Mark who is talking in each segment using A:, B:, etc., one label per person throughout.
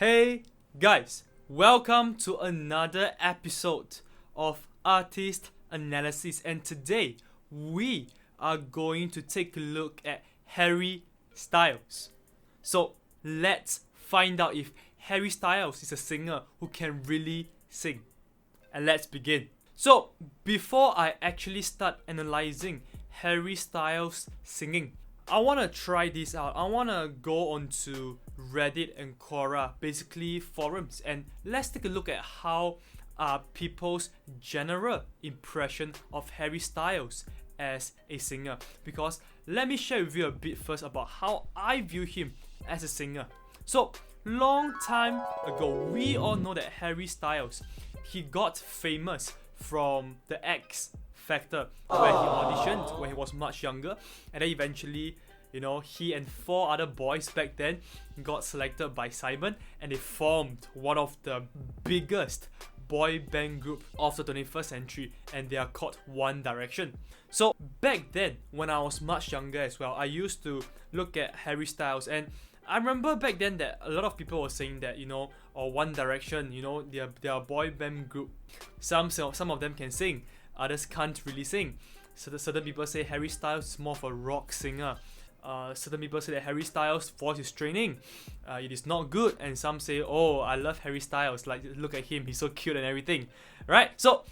A: Hey guys, welcome to another episode of Artiste Analysis, and today we are going to take a look at Harry Styles. So let's find out if Harry Styles is a singer who can really sing. And let's begin. So before I actually start analyzing Harry Styles singing, I want to try this out. I want to go onto Reddit and Quora, basically forums, and let's take a look at how people's general impression of Harry Styles as a singer. Because let me share with you a bit first about how I view him as a singer. So long time ago, we all know that Harry Styles, he got famous from the X Factor, where he auditioned when he was much younger, and then eventually, he and 4 other boys back then got selected by Simon, and they formed one of the biggest boy band group of the 21st century, and they are called One Direction. So back then, when I was much younger as well, I used to look at Harry Styles, and I remember back then that a lot of people were saying that, One Direction, they are a boy band group. Some of them can sing, others can't really sing. So certain people say Harry Styles is more of a rock singer. Certain people say that Harry Styles' voice is straining. It is not good. And some say, oh, I love Harry Styles. Like, look at him, he's so cute and everything. Right? So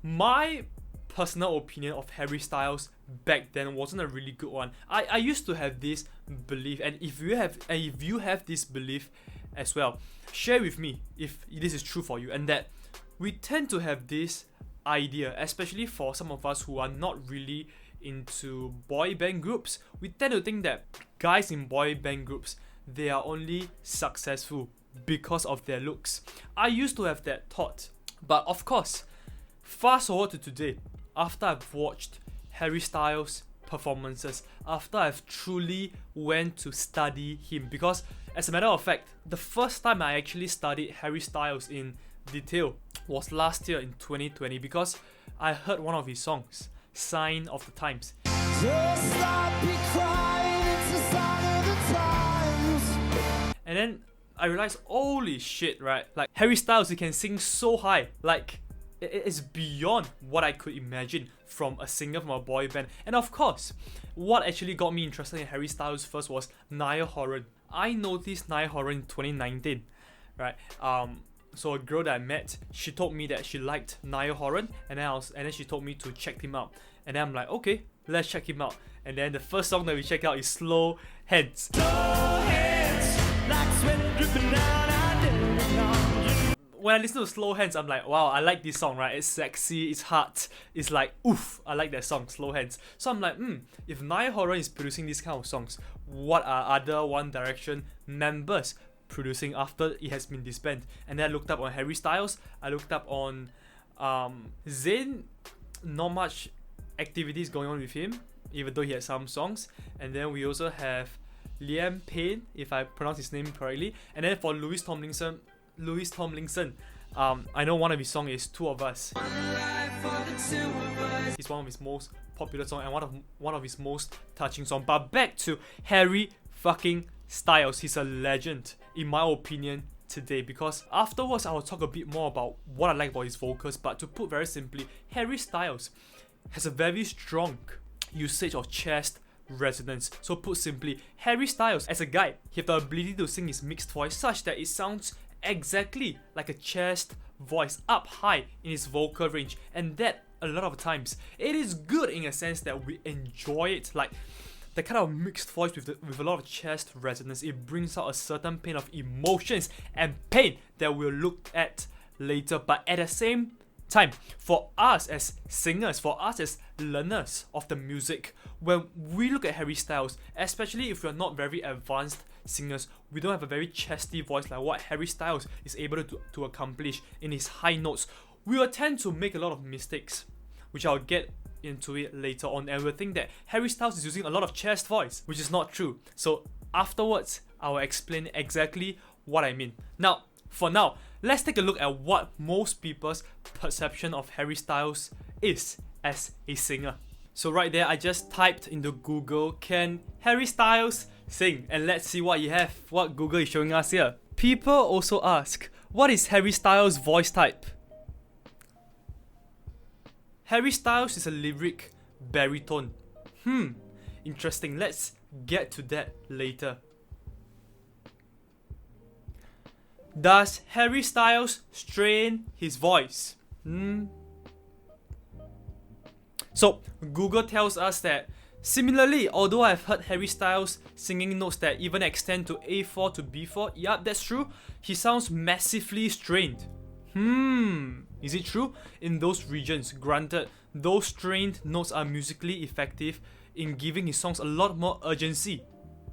A: my personal opinion of Harry Styles back then wasn't a really good one. I used to have this belief, and if you have this belief as well, share with me if this is true for you, and that we tend to have this idea, especially for some of us who are not really into boy band groups. We tend to think that guys in boy band groups, they are only successful because of their looks. I used to have that thought, but of course, fast forward to today, after I've watched Harry Styles' performances, after I've truly went to study him, because as a matter of fact, the first time I actually studied Harry Styles in detail was last year in 2020, because I heard one of his songs, Sign of the Times. Just stop me crying, it's a sign of the times. And then I realized, holy shit, right? Like, Harry Styles, he can sing so high. Like, it's beyond what I could imagine from a singer from a boy band. And of course, what actually got me interested in Harry Styles first was Niall Horan. I noticed Niall Horan in 2019, right? So a girl that I met, she told me that she liked Niall Horan, and then she told me to check him out. And then I'm like, okay, let's check him out. And then the first song that we check out is Slow Hands. Slow hands, like sweat dripping down, when I listen to Slow Hands, I'm like, wow, I like this song, right? It's sexy, it's hot, it's like, oof, I like that song, Slow Hands. So I'm like, if Niall Horan is producing these kind of songs, what are other One Direction members producing after it has been disbanded? And then I looked up on Harry Styles, I looked up on Zayn. Not much activities going on with him, even though he had some songs. And then we also have Liam Payne, if I pronounce his name correctly. And then for Louis Tomlinson, I know one of his songs is Two of Us. It's one of his most popular songs and one of his most touching songs. But back to Harry fucking Styles, he's a legend in my opinion today, because afterwards I will talk a bit more about what I like about his vocals. But to put very simply, Harry Styles has a very strong usage of chest resonance. So put simply, Harry Styles as a guy, he has the ability to sing his mixed voice such that it sounds exactly like a chest voice up high in his vocal range, and that a lot of times it is good in a sense that we enjoy it. Like the kind of mixed voice with a lot of chest resonance, it brings out a certain pain of emotions and pain that we'll look at later. But at the same time, for us as singers, for us as learners of the music, when we look at Harry Styles, especially if we're not very advanced singers, we don't have a very chesty voice like what Harry Styles is able to accomplish in his high notes, we will tend to make a lot of mistakes, which I'll get into it later on, and we'll think that Harry Styles is using a lot of chest voice, which is not true. So afterwards, I will explain exactly what I mean. Now, for now, let's take a look at what most people's perception of Harry Styles is as a singer. So right there, I just typed into Google, can Harry Styles sing? And let's see what Google is showing us here. People also ask, what is Harry Styles' voice type? Harry Styles is a lyric baritone. Interesting. Let's get to that later. Does Harry Styles strain his voice? So, Google tells us that similarly, although I've heard Harry Styles singing notes that even extend to A4 to B4, yup, that's true, he sounds massively strained. Is it true? In those regions, granted, those strained notes are musically effective in giving his songs a lot more urgency.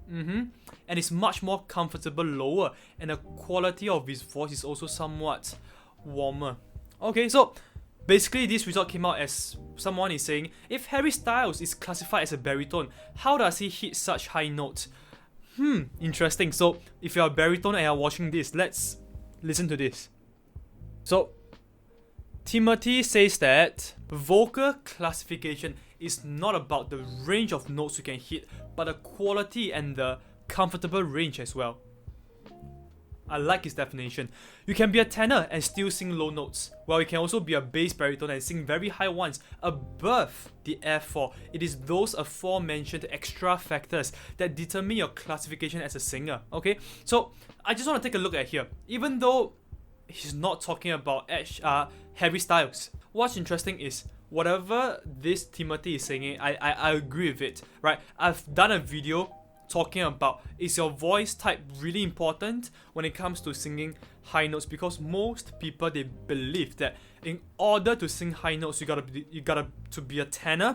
A: And it's much more comfortable lower, and the quality of his voice is also somewhat warmer. Okay, so basically this result came out as someone is saying, if Harry Styles is classified as a baritone, how does he hit such high notes? Interesting. So if you're a baritone and you're watching this, let's listen to this. So Timothy says that vocal classification is not about the range of notes you can hit, but the quality and the comfortable range as well. I like his definition. You can be a tenor and still sing low notes, while you can also be a bass baritone and sing very high ones above the F4. It is those aforementioned extra factors that determine your classification as a singer. Okay, so I just want to take a look at here. Even though he's not talking about Harry Styles, what's interesting is whatever this Timothy is singing, I agree with it, right? I've done a video talking about, is your voice type really important when it comes to singing high notes? Because most people, they believe that in order to sing high notes, you gotta to be a tenor,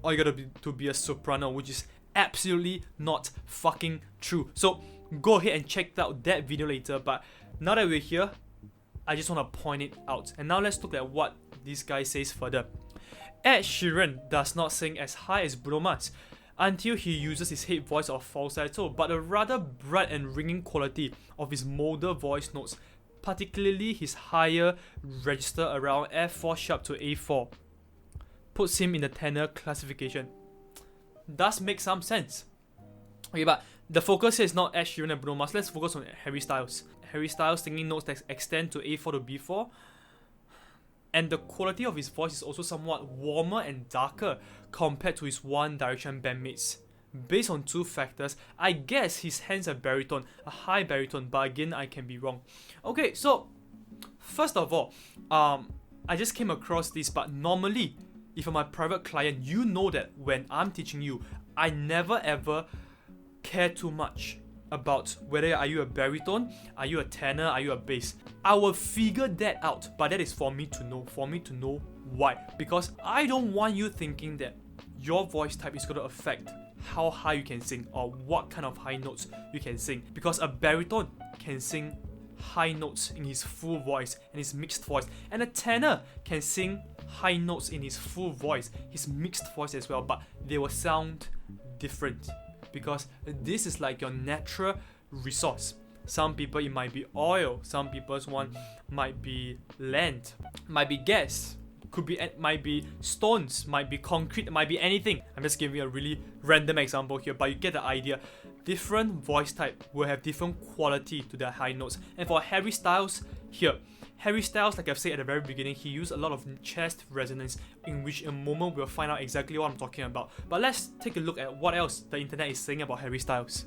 A: or you gotta to be a soprano, which is absolutely not fucking true. So go ahead and check out that video later. But now that we're here, I just want to point it out. And now let's look at what this guy says further. Ed Sheeran does not sing as high as Bruno Mars until he uses his head voice or falsetto, but the rather bright and ringing quality of his molder voice notes, particularly his higher register around F4 sharp to A4, puts him in the tenor classification. Does make some sense. Okay, but the focus here is not Ed Sheeran and Bruno Mars. Let's focus on Harry Styles. Harry Styles singing notes that extend to A4 to B4. And the quality of his voice is also somewhat warmer and darker compared to his One Direction bandmates. Based on two factors, I guess he's hence a baritone, a high baritone, but again, I can be wrong. Okay, so first of all, I just came across this, but normally, if I'm a private client, you know that when I'm teaching you, I never ever care too much about whether are you a baritone, are you a tenor, are you a bass. I will figure that out, but that is for me to know why. Because I don't want you thinking that your voice type is going to affect how high you can sing or what kind of high notes you can sing. Because a baritone can sing high notes in his full voice and his mixed voice, and a tenor can sing high notes in his full voice, his mixed voice as well, but they will sound different. Because this is like your natural resource. Some people, it might be oil. Some people's one might be land, might be gas, might be stones, might be concrete, might be anything. I'm just giving you a really random example here, but you get the idea. Different voice type will have different quality to their high notes. And for Harry Styles here, Harry Styles, like I've said at the very beginning, he used a lot of chest resonance, in which in a moment we'll find out exactly what I'm talking about. But let's take a look at what else the internet is saying about Harry Styles.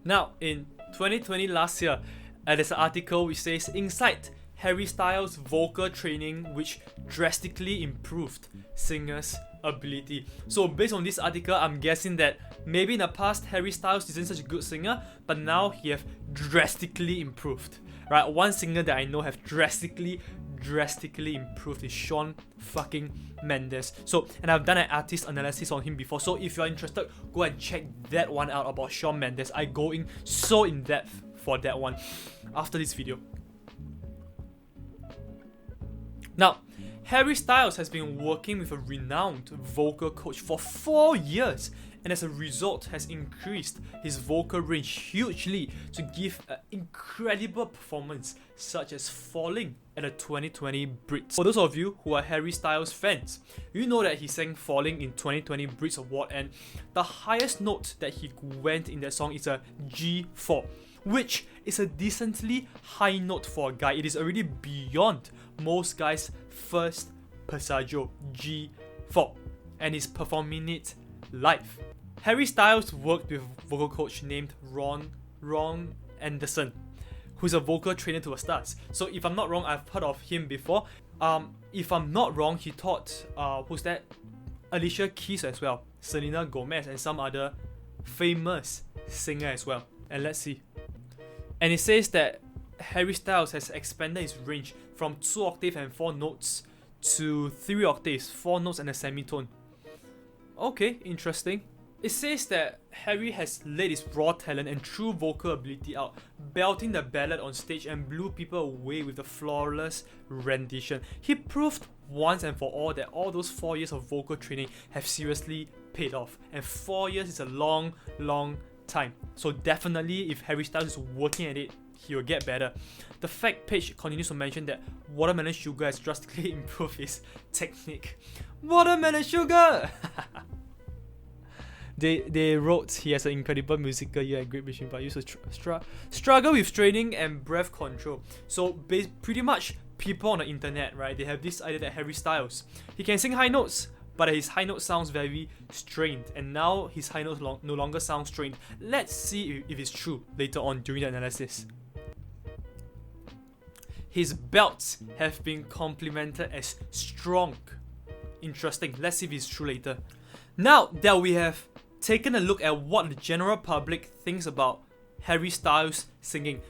A: Now, in 2020 last year, there's an article which says, Insight, Harry Styles' vocal training which drastically improved singers' ability. So based on this article, I'm guessing that maybe in the past Harry Styles isn't such a good singer, but now he have drastically improved. Right, one singer that I know have drastically improved is Shawn fucking Mendes. So, and I've done an artist analysis on him before. So if you're interested, go and check that one out about Shawn Mendes. I go in so in depth for that one after this video. Now, Harry Styles has been working with a renowned vocal coach for 4 years, and as a result has increased his vocal range hugely to give an incredible performance such as Falling at the 2020 Brits. For those of you who are Harry Styles fans, you know that he sang Falling in 2020 Brits Award, and the highest note that he went in that song is a G4, which is a decently high note for a guy. It is already beyond most guys' first passaggio G4, and he's performing it live. Harry Styles worked with a vocal coach named Ron Anderson, who's a vocal trainer to the stars. So if I'm not wrong, I've heard of him before. If I'm not wrong, he taught who's that? Alicia Keys as well, Selena Gomez, and some other famous singer as well. And let's see. And it says that Harry Styles has expanded his range from 2 octaves and 4 notes to 3 octaves, 4 notes and a semitone. Okay, interesting. It says that Harry has laid his raw talent and true vocal ability out, belting the ballad on stage and blew people away with the flawless rendition. He proved once and for all that all those 4 years of vocal training have seriously paid off, and 4 years is a long time. So definitely, if Harry Styles is working at it, he will get better. The fact page continues to mention that Watermelon Sugar has drastically improved his technique. Watermelon Sugar! They wrote he has an incredible musical ear and great vision, but used to struggle with training and breath control. So pretty much people on the internet, right, they have this idea that Harry Styles, he can sing high notes, but his high note sounds very strained, and now his high notes no longer sound strained. Let's see if it's true later on during the analysis. His belts have been complimented as strong. Interesting. Let's see if it's true later. Now that we have taken a look at what the general public thinks about Harry Styles singing,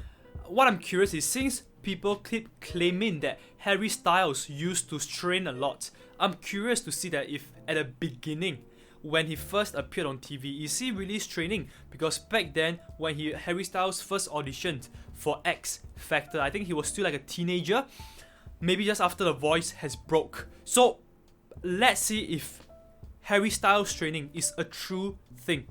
A: what I'm curious is, since people keep claiming that Harry Styles used to strain a lot, I'm curious to see that if at the beginning, when he first appeared on TV, is he really straining? Because back then, when Harry Styles first auditioned for X Factor, I think he was still like a teenager, maybe just after the voice has broke. So let's see if Harry Styles training is a true thing.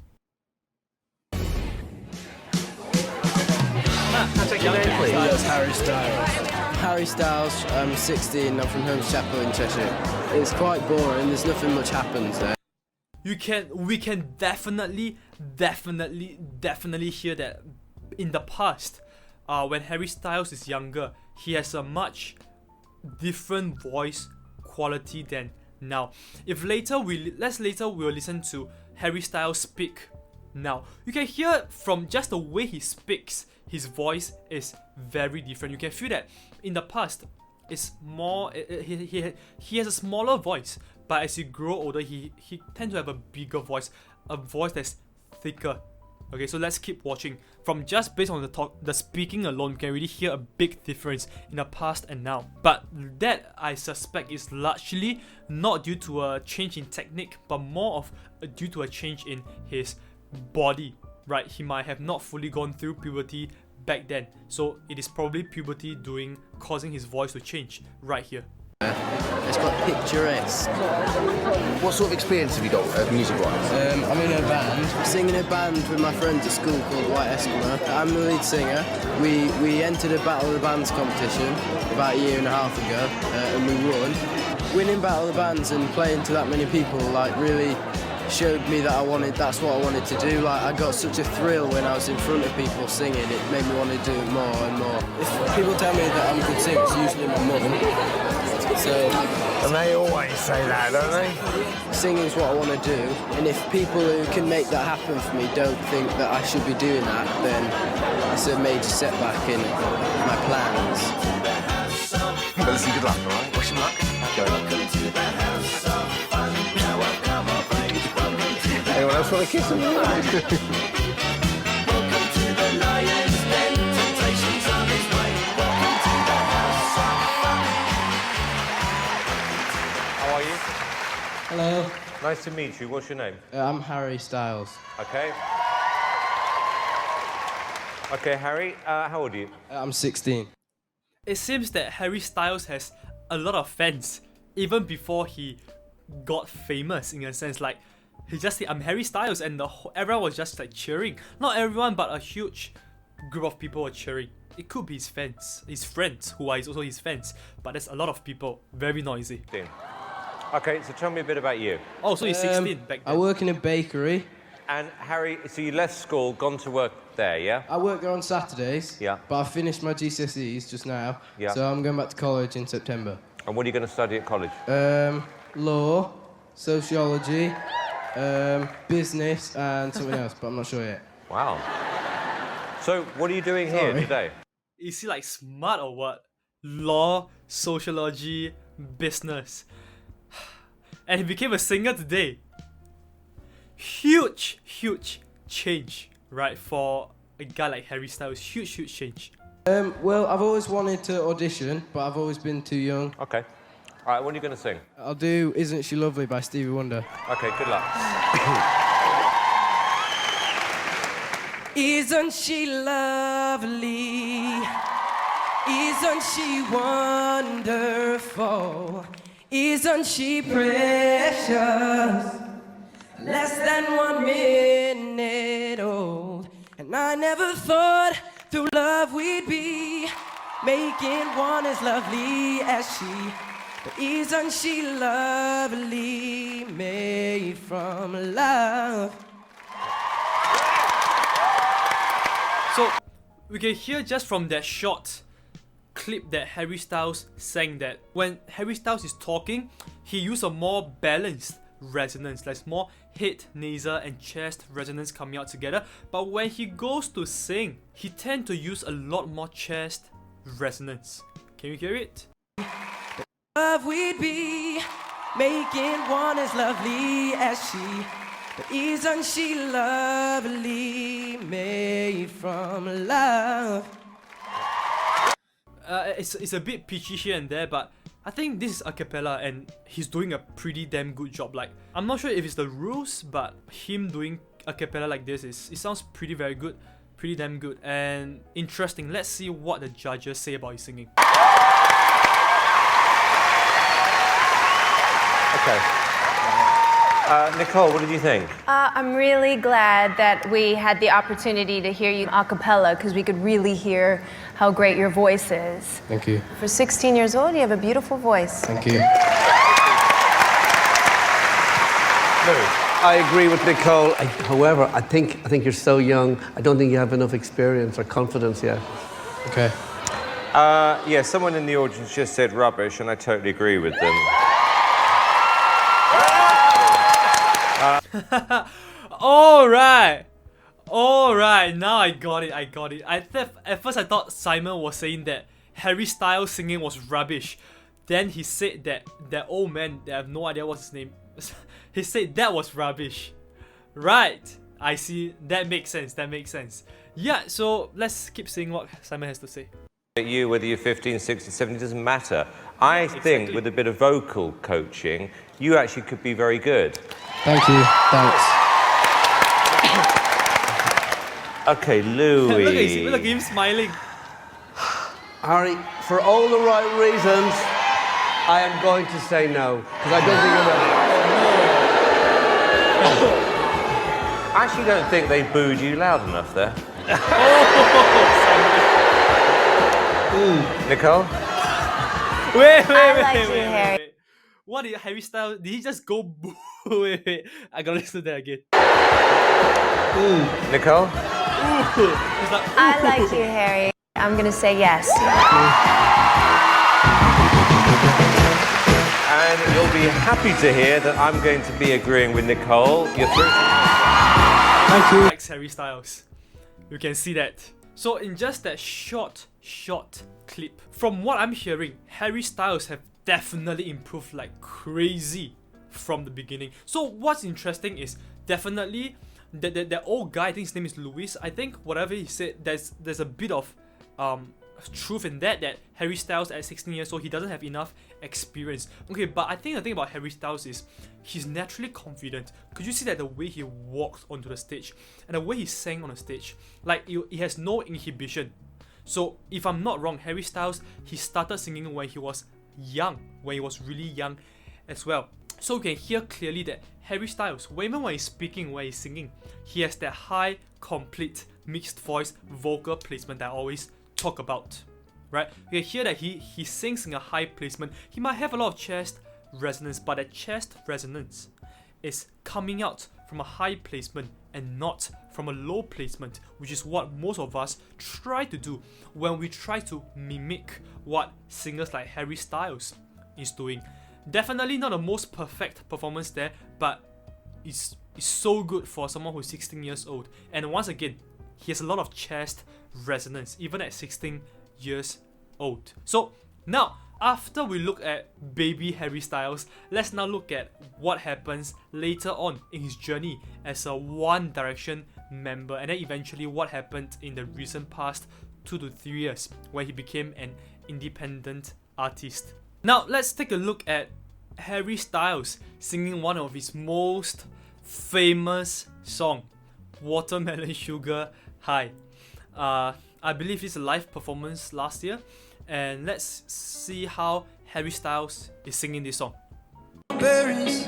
B: Take your name, please.
C: That's Harry Styles. Harry Styles, I'm 16, I'm from Holmes Chapel in Cheshire. It's quite boring, there's nothing much happens there.
A: We can definitely hear that in the past, when Harry Styles is younger, he has a much different voice quality than now. If later we'll listen to Harry Styles speak now, you can hear from just the way he speaks, his voice is very different. You can feel that in the past, it's more he has a smaller voice, but as you grow older, he tends to have a bigger voice, a voice that's thicker. Okay, so let's keep watching. From just based on the speaking alone, you can really hear a big difference in the past and now. But that, I suspect, is largely not due to a change in technique, but more of due to a change in his body, right? He might have not fully gone through puberty back then, so it is probably puberty causing his voice to change right here.
C: It's quite picturesque.
B: What sort of experience have you got music-wise?
C: I'm in a band. I sing in a band with my friends at school called White Eskimo. I'm the lead singer. We entered a Battle of the Bands competition about a year and a half ago, and we won. Winning Battle of the Bands and playing to that many people really showed me that that's what I wanted to do. I got such a thrill when I was in front of people singing. It made me want to do it more and more. If people tell me that I'm a good singer, it's usually my mum.
B: And they always say that, don't they?
C: Singing's what I want to do, and if people who can make that happen for me don't think that I should be doing that, then it's a major setback in my plans.
B: But listen, good luck, alright? Wish you luck. Anyone else want a kiss on me?
D: How are you?
C: Hello.
D: Nice to meet you. What's your name?
C: I'm Harry Styles.
D: Okay. Okay, Harry, how old are you?
C: I'm 16.
A: It seems that Harry Styles has a lot of fans, even before he got famous, in a sense. Like, he just said, I'm Harry Styles, and everyone was just like cheering. Not everyone, but a huge group of people were cheering. It could be his friends, who are also his fans, but there's a lot of people, very noisy.
D: Okay, so tell me a bit about you.
A: Oh, so he's 16 back then.
C: I work in a bakery.
D: And Harry, so you left school, gone to work there, yeah?
C: I work there on Saturdays.
D: Yeah.
C: But I finished my GCSEs just now.
D: Yeah.
C: So I'm going back to college in September.
D: And what are you going to study at college?
C: Law, sociology, business, and something else, but I'm not sure yet.
D: Wow. So, what are you doing here today?
A: Is he like smart or what? Law, sociology, business. And he became a singer today. Huge change, right? For a guy like Harry Styles. Huge change.
C: Well, I've always wanted to audition, but I've always been too young.
D: Okay. All right, what are you going to sing?
C: I'll do Isn't She Lovely by Stevie Wonder.
D: Okay, good luck.
C: Isn't she lovely? Isn't she wonderful? Isn't she precious? Less than 1 minute old. And I never thought through love we'd be making one as lovely as she. But isn't she lovely, made from love?
A: So we can hear just from that short clip that Harry Styles sang that when Harry Styles is talking, he uses a more balanced resonance, like more head, nasal and chest resonance coming out together. But when he goes to sing, he tends to use a lot more chest resonance. Can you hear it?
C: Love we'd be making one as lovely as she. But isn't she lovely, made from love?
A: It's a bit pitchy here and there, but I think this is a cappella and he's doing a pretty damn good job. Like, I'm not sure if it's the rules, but him doing a cappella like this it sounds pretty very good, pretty damn good and interesting. Let's see what the judges say about his singing.
D: Okay. Nicole, what did you think?
E: I'm really glad that we had the opportunity to hear you a cappella because we could really hear how great your voice is.
C: Thank you.
E: For 16 years old, you have a beautiful voice.
C: Thank you.
F: I agree with Nicole. However, I think you're so young. I don't think you have enough experience or confidence yet.
C: Okay.
D: Yeah, someone in the audience just said rubbish, and I totally agree with them.
A: Alright, now I got it. At first I thought Simon was saying that Harry Styles singing was rubbish. Then he said that old man, I have no idea what's his name, he said that was rubbish. Right, I see, that makes sense. Yeah, so let's keep seeing what Simon has to say.
D: You, whether you're 15, 16, 17, doesn't matter. I think with a bit of vocal coaching, you actually could be very good.
C: Thank you. Thanks.
D: Okay, Louis.
A: Look at him smiling.
F: Harry, for all the right reasons, I am going to say no, because I don't think you're ready.
D: I actually don't think they booed you loud enough there. Nicole?
A: Wait.
E: Harry.
A: What did Harry Styles, did he just go boo? Wait. I gotta listen to that again.
D: Nicole?
A: He's like,
E: I like you, Harry. I'm gonna say yes.
D: And you'll be happy to hear that I'm going to be agreeing with Nicole. You're through.
C: Thank you.
A: likes Harry Styles. You can see that. So in just that short clip, from what I'm hearing, Harry Styles have definitely improved like crazy from the beginning. So what's interesting is definitely that old guy, I think his name is Louis, I think whatever he said, there's a bit of truth in that Harry Styles at 16 years old, he doesn't have enough experience. Okay, but I think the thing about Harry Styles is he's naturally confident. Could you see that the way he walked onto the stage and the way he sang on the stage, like he has no inhibition. So if I'm not wrong, Harry Styles, he started singing when he was young, when he was really young as well. So you can hear clearly that Harry Styles, even when he's speaking, when he's singing, he has that high, complete, mixed voice, vocal placement that I always talk about, right? You can hear that he sings in a high placement. He might have a lot of chest resonance, but that chest resonance is coming out from a high placement and not from a low placement, which is what most of us try to do when we try to mimic what singers like Harry Styles is doing. Definitely not the most perfect performance there, but it's so good for someone who's 16 years old. And once again, he has a lot of chest resonance, even at 16 years old. So now, after we look at baby Harry Styles, let's now look at what happens later on in his journey as a One Direction member, and then eventually what happened in the recent past 2 to 3 years when he became an independent artist. Now let's take a look at Harry Styles singing one of his most famous song, Watermelon Sugar High. I believe it's a live performance last year, and let's see how Harry Styles is singing this song.
G: Berries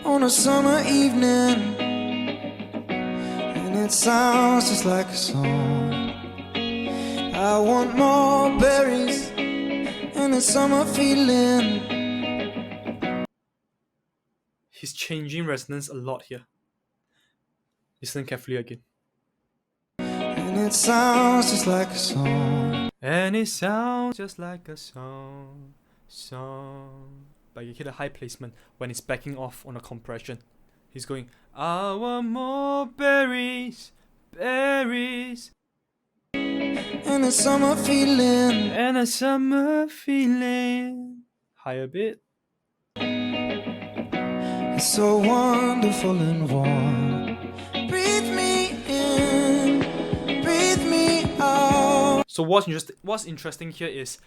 G: on a summer evening, and it sounds just like a song. I want more berries and the summer feeling.
A: He's changing resonance a lot here. Listen carefully again.
G: And it sounds just like a song.
A: And it sounds just like a song. But you hear the high placement when it's backing off on a compression. He's going, I want more berries, berries.
G: And the summer feeling.
A: And a summer feeling. Higher bit.
G: It's so wonderful and warm. Breathe me in, breathe me out.
A: So what's interesting here is,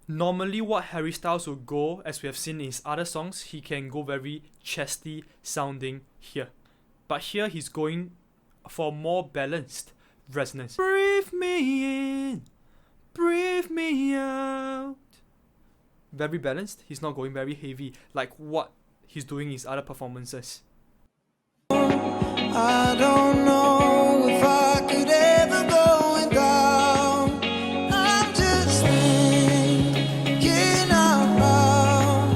A: normally what Harry Styles will go, as we have seen in his other songs, he can go very chesty sounding here. But here he's going for more balanced resonance. Breathe me in, breathe me out. Very balanced. He's not going very heavy like what he's doing in his other performances.
G: I don't know if I could ever go without. I'm just thinking out loud.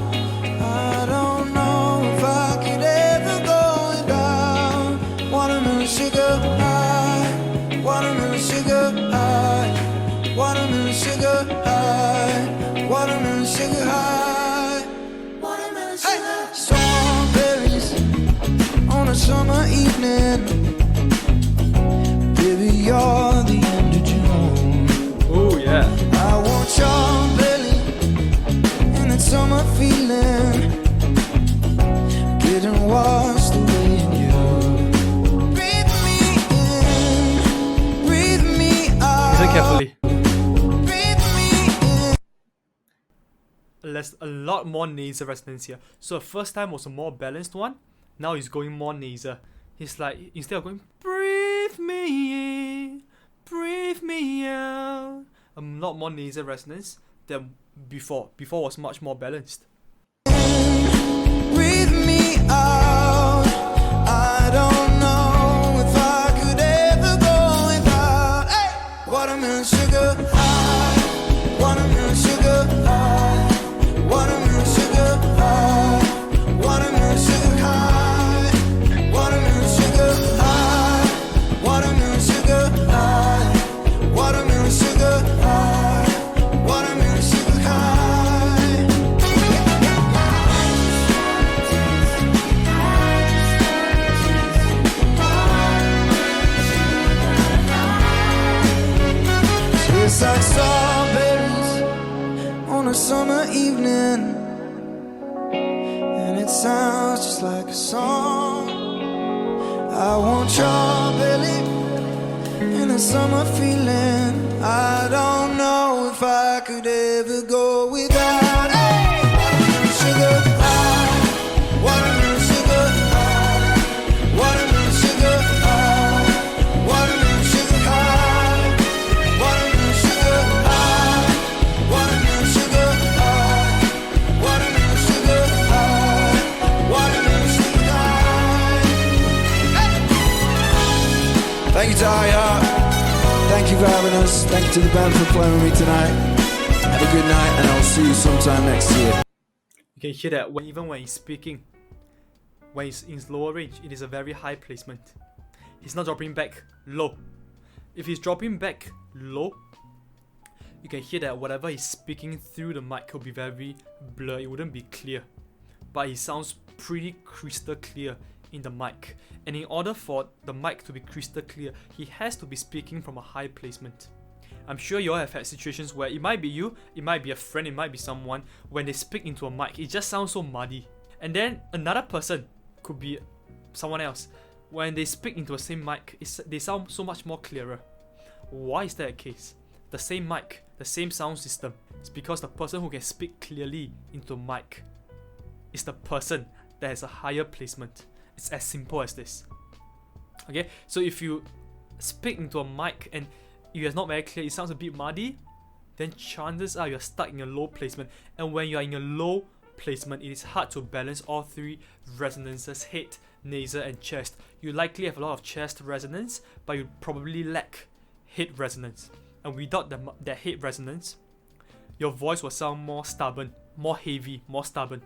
G: I don't know if I could ever go without. Watermelon sugar high, watermelon sugar high, watermelon sugar high, watermelon sugar high, watermelon sugar high. Strawberries on a summer evening. Baby, you're the end of June.
A: Oh yeah.
G: I want your belly and that summer feeling, getting washed away in you. Breathe me in, breathe me out.
A: Listen carefully.
G: Breathe me in.
A: There's a lot more nasal resonance here. So the first time was a more balanced one. Now he's going more nasal. He's like, instead of going, breathe me in, breathe me out, a lot more nasal resonance than before. Before was much more balanced.
G: Breathe me out. I don't know if I could ever go without. Hey! Watermelon sugar high, watermelon sugar high, watermelon sugar high, watermelon sugar high, watermelon sugar high, watermelon sugar high, watermelon sugar high, watermelon sugar high. Tastes like strawberries on a summer evening, and it sounds just like a song. I want your belly and the summer feeling. I don't know if I could ever go without. Hey! Watermelon sugar high, watermelon sugar high, watermelon sugar high, watermelon sugar high, watermelon sugar high, watermelon sugar high, watermelon sugar high, watermelon sugar high. Hey! Thank you, Talia. Thank you for having us. Thank you to the band for playing with me tonight. Have a good night, and I'll see you sometime next year.
A: You can hear that even when he's speaking, when he's in lower range, it is a very high placement. he's not dropping back low. If he's dropping back low, you can hear that whatever he's speaking through the mic will be very blurred. It wouldn't be clear. But he sounds pretty crystal clear in the mic. And in order for the mic to be crystal clear, he has to be speaking from a high placement. I'm sure you all have had situations where it might be you, it might be a friend, it might be someone, when they speak into a mic, it just sounds so muddy. And then another person, could be someone else, when they speak into the same mic, they sound so much more clearer. Why is that the case? The same mic, the same sound system. It's because the person who can speak clearly into a mic is the person that has a higher placement. It's as simple as this. Okay, so if you speak into a mic and it is not very clear, it sounds a bit muddy, then chances are you're stuck in a low placement. And when you're in a low placement, it is hard to balance all three resonances: head, nasal and chest. You likely have a lot of chest resonance, but you probably lack head resonance. And without that head resonance, your voice will sound more stubborn, more heavy, more stubborn.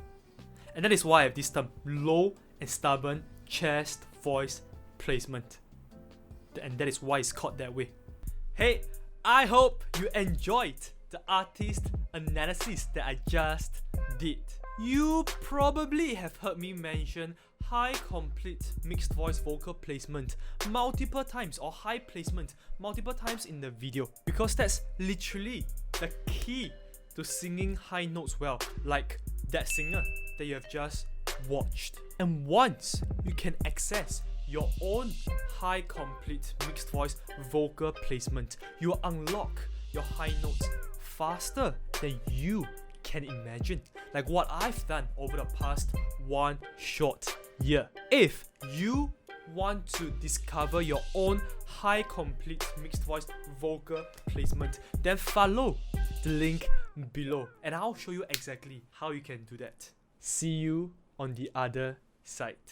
A: And that is why I have this term, low and stubborn chest voice placement. And that is why it's called that way. Hey, I hope you enjoyed the artist analysis that I just did. You probably have heard me mention high complete mixed voice vocal placement multiple times, or high placement multiple times in the video, because that's literally the key to singing high notes well, like that singer that you have just watched. And once you can access your own high complete mixed voice vocal placement, you will unlock your high notes faster than you can imagine, like what I've done over the past 1 short year. If you want to discover your own high complete mixed voice vocal placement, then follow the link below and I'll show you exactly how you can do that. See you on the other side.